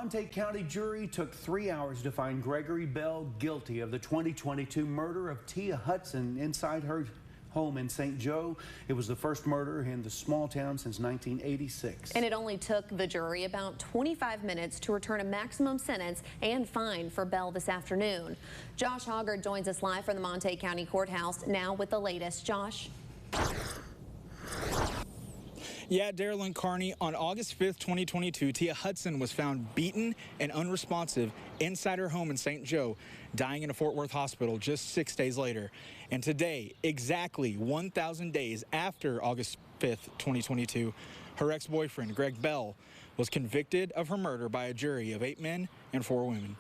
Montague County jury took 3 hours to find Gregory Bell guilty of the 2022 murder of Tia Hutson inside her home in St. Joe. It was the first murder in the small town since 1986. And it only took the jury about 25 minutes to return a maximum sentence and fine for Bell this afternoon. Josh Hoggard joins us live from the Montague County Courthouse now with the latest. Josh. Yeah, Daryl and Carney, on August 5th, 2022, Tia Hutson was found beaten and unresponsive inside her home in St. Joe, dying in a Fort Worth hospital just 6 days later. And today, exactly 1,000 days after August 5th, 2022, her ex-boyfriend, Greg Bell, was convicted of her murder by a jury of 8 men and 4 women.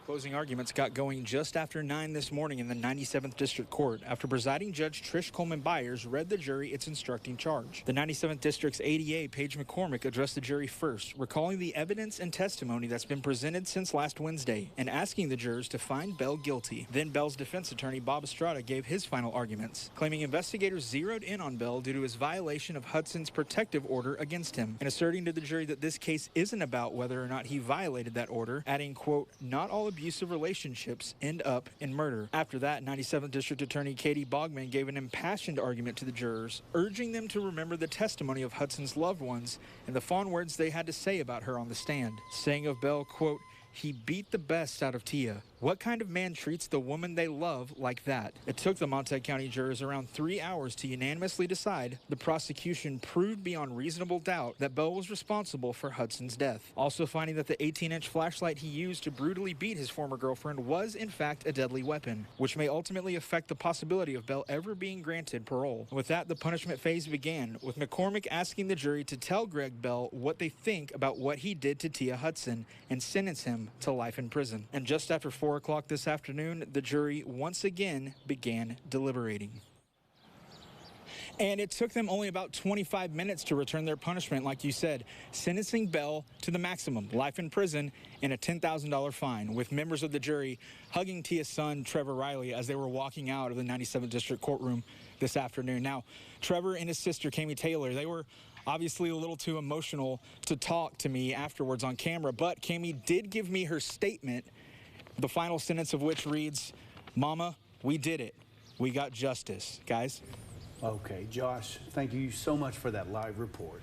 Closing arguments got going just after 9 this morning in the 97th District Court after presiding Judge Trish Coleman Byers read the jury its instructing charge. The 97th District's ADA, Paige McCormick, addressed the jury first, recalling the evidence and testimony that's been presented since last Wednesday and asking the jurors to find Bell guilty. Then Bell's defense attorney, Bob Estrada, gave his final arguments, claiming investigators zeroed in on Bell due to his violation of Hudson's protective order against him, and asserting to the jury that this case isn't about whether or not he violated that order, adding, quote, "Not all abusive relationships end up in murder." After that, 97th District Attorney Katie Bogman gave an impassioned argument to the jurors, urging them to remember the testimony of Hudson's loved ones and the fond words they had to say about her on the stand, saying of Bell, quote, "He beat the best out of Tia. What kind of man treats the woman they love like that?" It took the Montague County jurors around 3 hours to unanimously decide. The prosecution proved beyond reasonable doubt that Bell was responsible for Hudson's death, also finding that the 18-inch flashlight he used to brutally beat his former girlfriend was in fact a deadly weapon, which may ultimately affect the possibility of Bell ever being granted parole. With that, the punishment phase began, with McCormick asking the jury to tell Greg Bell what they think about what he did to Tia Hutson and sentence him to life in prison. And just after 4 o'clock this afternoon, the jury once again began deliberating. And it took them only about 25 minutes to return their punishment, like you said, sentencing Bell to the maximum, life in prison and a $10,000 fine, with members of the jury hugging Tia's son, Trevor Riley, as they were walking out of the 97th District courtroom this afternoon. Now, Trevor and his sister, Cami Taylor, they were obviously a little too emotional to talk to me afterwards on camera, but Cami did give me her statement, the final sentence of which reads, "Mama, we did it. We got justice." Guys. Okay, Josh, thank you so much for that live report.